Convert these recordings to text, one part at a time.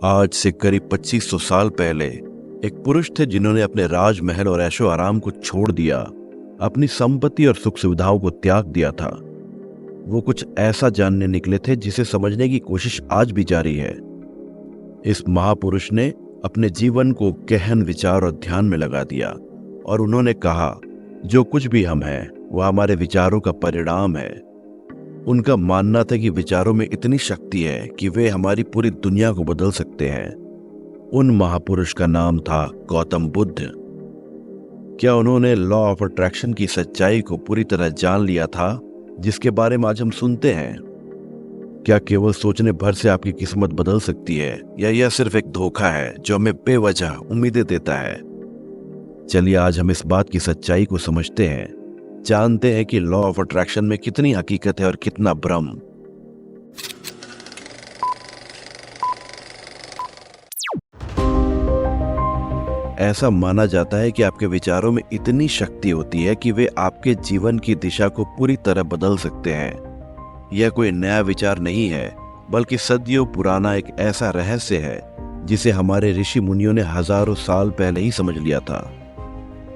आज से करीब 2500 साल पहले एक पुरुष थे जिन्होंने अपने राजमहल और ऐशो आराम को छोड़ दिया, अपनी संपत्ति और सुख सुविधाओं को त्याग दिया था। वो कुछ ऐसा जानने निकले थे जिसे समझने की कोशिश आज भी जारी है। इस महापुरुष ने अपने जीवन को गहन विचार और ध्यान में लगा दिया और उन्होंने कहा, जो कुछ भी हम हैं वह हमारे विचारों का परिणाम है। उनका मानना था कि विचारों में इतनी शक्ति है कि वे हमारी पूरी दुनिया को बदल सकते हैं। उन महापुरुष का नाम था गौतम बुद्ध। क्या उन्होंने लॉ ऑफ अट्रैक्शन की सच्चाई को पूरी तरह जान लिया था जिसके बारे में आज हम सुनते हैं? क्या केवल सोचने भर से आपकी किस्मत बदल सकती है, या यह सिर्फ एक धोखा है जो हमें बेवजह उम्मीदें देता है? चलिए आज हम इस बात की सच्चाई को समझते हैं, जानते हैं कि लॉ ऑफ अट्रैक्शन में कितनी हकीकत है और कितना भ्रम। ऐसा माना जाता है कि आपके विचारों में इतनी शक्ति होती है कि वे आपके जीवन की दिशा को पूरी तरह बदल सकते हैं। यह कोई नया विचार नहीं है, बल्कि सदियों पुराना एक ऐसा रहस्य है जिसे हमारे ऋषि मुनियों ने हजारों साल पहले ही समझ लिया था।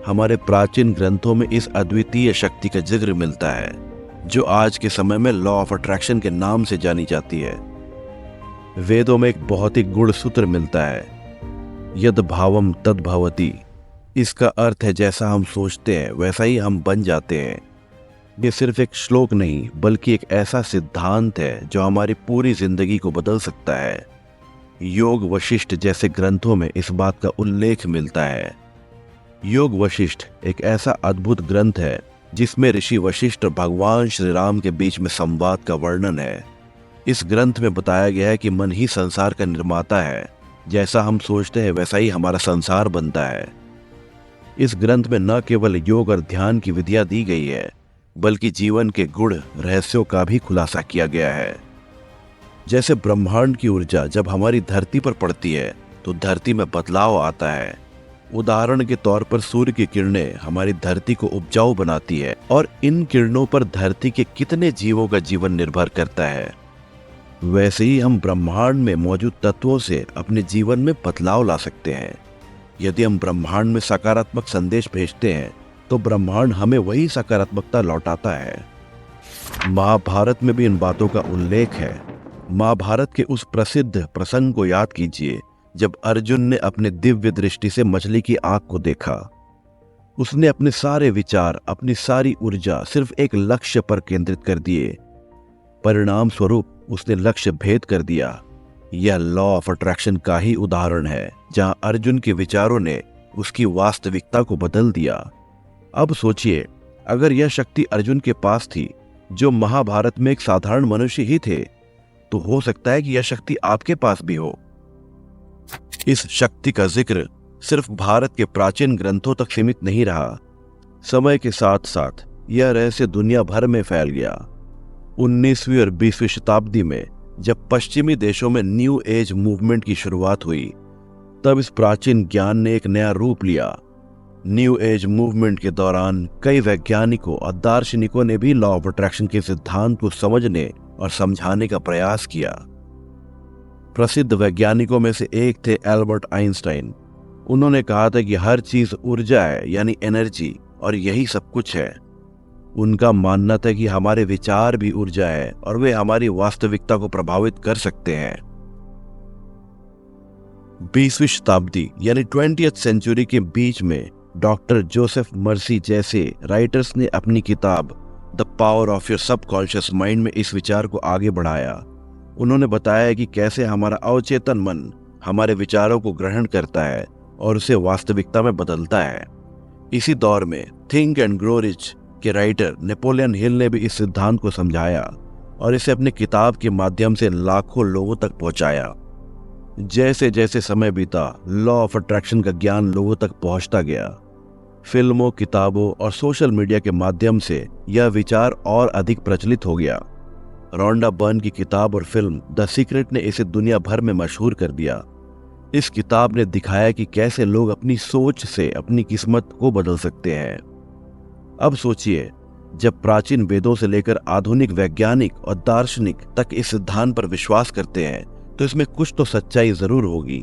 हमारे प्राचीन ग्रंथों में इस अद्वितीय शक्ति का जिक्र मिलता है, जो आज के समय में लॉ ऑफ अट्रैक्शन के नाम से जानी जाती है। वेदों में एक बहुत ही गूढ़ सूत्र मिलता है, यद भावम तद भवति। इसका अर्थ है जैसा हम सोचते हैं वैसा ही हम बन जाते हैं। ये सिर्फ एक श्लोक नहीं, बल्कि एक ऐसा सिद्धांत है जो हमारी पूरी जिंदगी को बदल सकता है। योग वशिष्ठ जैसे ग्रंथों में इस बात का उल्लेख मिलता है। योग वशिष्ठ एक ऐसा अद्भुत ग्रंथ है जिसमें ऋषि वशिष्ठ और भगवान श्री राम के बीच में संवाद का वर्णन है। इस ग्रंथ में बताया गया है कि मन ही संसार का निर्माता है। जैसा हम सोचते हैं वैसा ही हमारा संसार बनता है। इस ग्रंथ में न केवल योग और ध्यान की विधियां दी गई है, बल्कि जीवन के गूढ़ रहस्यों का भी खुलासा किया गया है। जैसे ब्रह्मांड की ऊर्जा जब हमारी धरती पर पड़ती है तो धरती में बदलाव आता है। उदाहरण के तौर पर सूर्य की किरणें हमारी धरती को उपजाऊ बनाती है, और इन किरणों पर धरती के कितने जीवों का जीवन निर्भर करता है। वैसे ही हम ब्रह्मांड में मौजूद तत्वों से अपने जीवन में बदलाव ला सकते हैं। यदि हम ब्रह्मांड में सकारात्मक संदेश भेजते हैं तो ब्रह्मांड हमें वही सकारात्मकता लौटाता है। महाभारत में भी इन बातों का उल्लेख है। महाभारत के उस प्रसिद्ध प्रसंग को याद कीजिए जब अर्जुन ने अपने दिव्य दृष्टि से मछली की आंख को देखा। उसने अपने सारे विचार, अपनी सारी ऊर्जा सिर्फ एक लक्ष्य पर केंद्रित कर दिए। परिणाम स्वरूप उसने लक्ष्य भेद कर दिया। यह लॉ ऑफ अट्रैक्शन का ही उदाहरण है, जहां अर्जुन के विचारों ने उसकी वास्तविकता को बदल दिया। अब सोचिए, अगर यह शक्ति अर्जुन के पास थी, जो महाभारत में एक साधारण मनुष्य ही थे, तो हो सकता है कि यह शक्ति आपके पास भी हो। इस शक्ति का जिक्र सिर्फ भारत के प्राचीन ग्रंथों तक सीमित नहीं रहा। समय के साथ साथ यह रहस्य दुनिया भर में फैल गया। 19वीं और 20वीं शताब्दी में जब पश्चिमी देशों में न्यू एज मूवमेंट की शुरुआत हुई, तब इस प्राचीन ज्ञान ने एक नया रूप लिया। न्यू एज मूवमेंट के दौरान कई वैज्ञानिकों और दार्शनिकों ने भी लॉ ऑफ अट्रैक्शन के सिद्धांत को समझने और समझाने का प्रयास किया। प्रसिद्ध वैज्ञानिकों में से एक थे एल्बर्ट आइंस्टाइन। उन्होंने कहा था कि हर चीज ऊर्जा है, यानी एनर्जी, और यही सब कुछ है। उनका मानना था कि हमारे विचार भी ऊर्जा है और वे हमारी वास्तविकता को प्रभावित कर सकते हैं। 20वीं शताब्दी यानी 20th सेंचुरी के बीच में डॉक्टर जोसेफ मर्सी जैसे राइटर्स ने अपनी किताब the power of your subconscious mind में इस विचार को आगे बढ़ाया। उन्होंने बताया कि कैसे हमारा अवचेतन मन हमारे विचारों को ग्रहण करता है और उसे वास्तविकता में बदलता है। इसी दौर में थिंक एंड ग्रो रिच के राइटर नेपोलियन हिल ने भी इस सिद्धांत को समझाया और इसे अपनी किताब के माध्यम से लाखों लोगों तक पहुंचाया। जैसे जैसे समय बीता, लॉ ऑफ अट्रैक्शन का ज्ञान लोगों तक पहुंचता गया। फिल्मों, किताबों और सोशल मीडिया के माध्यम से यह विचार और अधिक प्रचलित हो गया। रोंडा बर्न की किताब और फिल्म द सीक्रेट ने इसे दुनिया भर में मशहूर कर दिया। इस किताब ने दिखाया कि कैसे लोग अपनी सोच से अपनी किस्मत को बदल सकते हैं। अब सोचिए, जब प्राचीन वेदों से लेकर आधुनिक वैज्ञानिक और दार्शनिक तक इस सिद्धांत पर विश्वास करते हैं, तो इसमें कुछ तो सच्चाई जरूर होगी।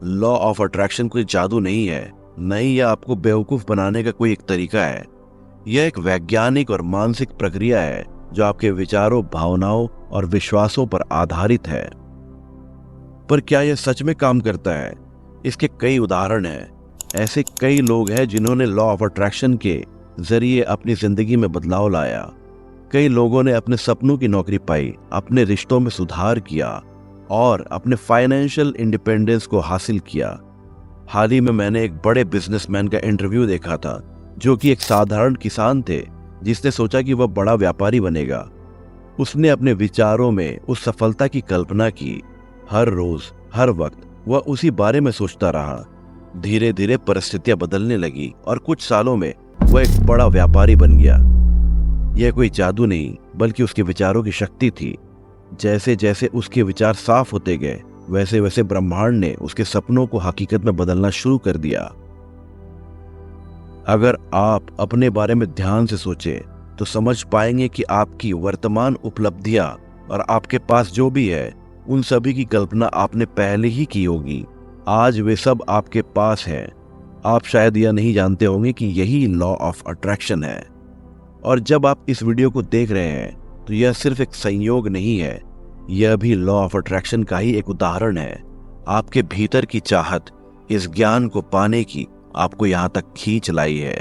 लॉ ऑफ अट्रैक्शन कोई जादू नहीं है, न ही यह आपको बेवकूफ बनाने का कोई एक तरीका है। यह एक वैज्ञानिक और मानसिक प्रक्रिया है जो आपके विचारों, भावनाओं और विश्वासों पर आधारित है। पर क्या यह सच में काम करता है? इसके कई उदाहरण हैं। ऐसे कई लोग हैं जिन्होंने लॉ ऑफ अट्रैक्शन के जरिए अपनी जिंदगी में बदलाव लाया। कई लोगों ने अपने सपनों की नौकरी पाई, अपने रिश्तों में सुधार किया और अपने फाइनेंशियल इंडिपेंडेंस को हासिल किया। हाल ही में मैंने एक बड़े बिजनेसमैन का इंटरव्यू देखा था जो कि एक साधारण किसान थे जिसने सोचा कि वह बड़ा व्यापारी बनेगा। उसने अपने विचारों में उस सफलता की कल्पना की। हर रोज, हर वक्त वह उसी बारे में सोचता रहा। धीरे धीरे परिस्थितियां बदलने लगी और कुछ सालों में वह एक बड़ा व्यापारी बन गया। यह कोई जादू नहीं, बल्कि उसके विचारों की शक्ति थी। जैसे जैसे उसके विचार साफ होते गए, वैसे वैसे ब्रह्मांड ने उसके सपनों को हकीकत में बदलना शुरू कर दिया। अगर आप अपने बारे में ध्यान से सोचें तो समझ पाएंगे कि आपकी वर्तमान उपलब्धियां और आपके पास जो भी है, उन सभी की कल्पना आपने पहले ही की होगी। आज वे सब आपके पास हैं। आप शायद यह नहीं जानते होंगे कि यही लॉ ऑफ अट्रैक्शन है। और जब आप इस वीडियो को देख रहे हैं तो यह सिर्फ एक संयोग नहीं है, यह भी लॉ ऑफ अट्रैक्शन का ही एक उदाहरण है। आपके भीतर की चाहत इस ज्ञान को पाने की आपको यहां तक खींच लाई है।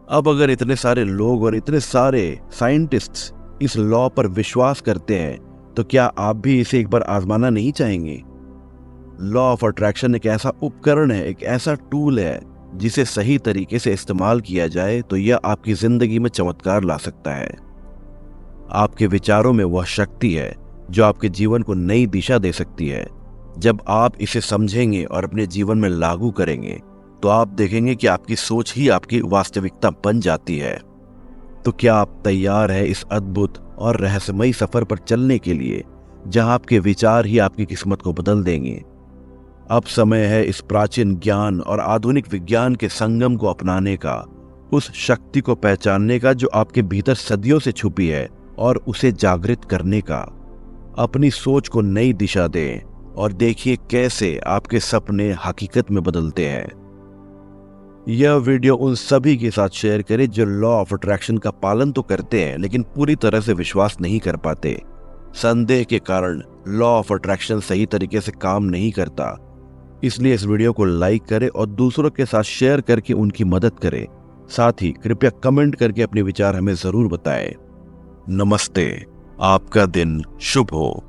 अब अगर इतने सारे लोग और इतने सारे साइंटिस्ट्स इस लॉ पर विश्वास करते हैं तो क्या आप भी इसे एक बार आजमाना नहीं चाहेंगे? लॉ ऑफ अट्रैक्शन एक ऐसा उपकरण है, एक ऐसा टूल है जिसे सही तरीके से इस्तेमाल किया जाए तो यह आपकी जिंदगी में चमत्कार ला सकता है। आपके विचारों में वह शक्ति है जो आपके जीवन को नई दिशा दे सकती है। जब आप इसे समझेंगे और अपने जीवन में लागू करेंगे तो आप देखेंगे कि आपकी सोच ही आपकी वास्तविकता बन जाती है। तो क्या आप तैयार हैं इस अद्भुत और रहस्यमयी सफर पर चलने के लिए, जहां आपके विचार ही आपकी किस्मत को बदल देंगे? अब समय है इस प्राचीन ज्ञान और आधुनिक विज्ञान के संगम को अपनाने का, उस शक्ति को पहचानने का जो आपके भीतर सदियों से छुपी है और उसे जागृत करने का। अपनी सोच को नई दिशा दें और देखिए कैसे आपके सपने हकीकत में बदलते हैं। यह वीडियो उन सभी के साथ शेयर करें जो लॉ ऑफ अट्रैक्शन का पालन तो करते हैं लेकिन पूरी तरह से विश्वास नहीं कर पाते। संदेह के कारण लॉ ऑफ अट्रैक्शन सही तरीके से काम नहीं करता। इसलिए इस वीडियो को लाइक करें और दूसरों के साथ शेयर करके उनकी मदद करें। साथ ही कृपया कमेंट करके अपने विचार हमें जरूर बताएं। नमस्ते, आपका दिन शुभ हो।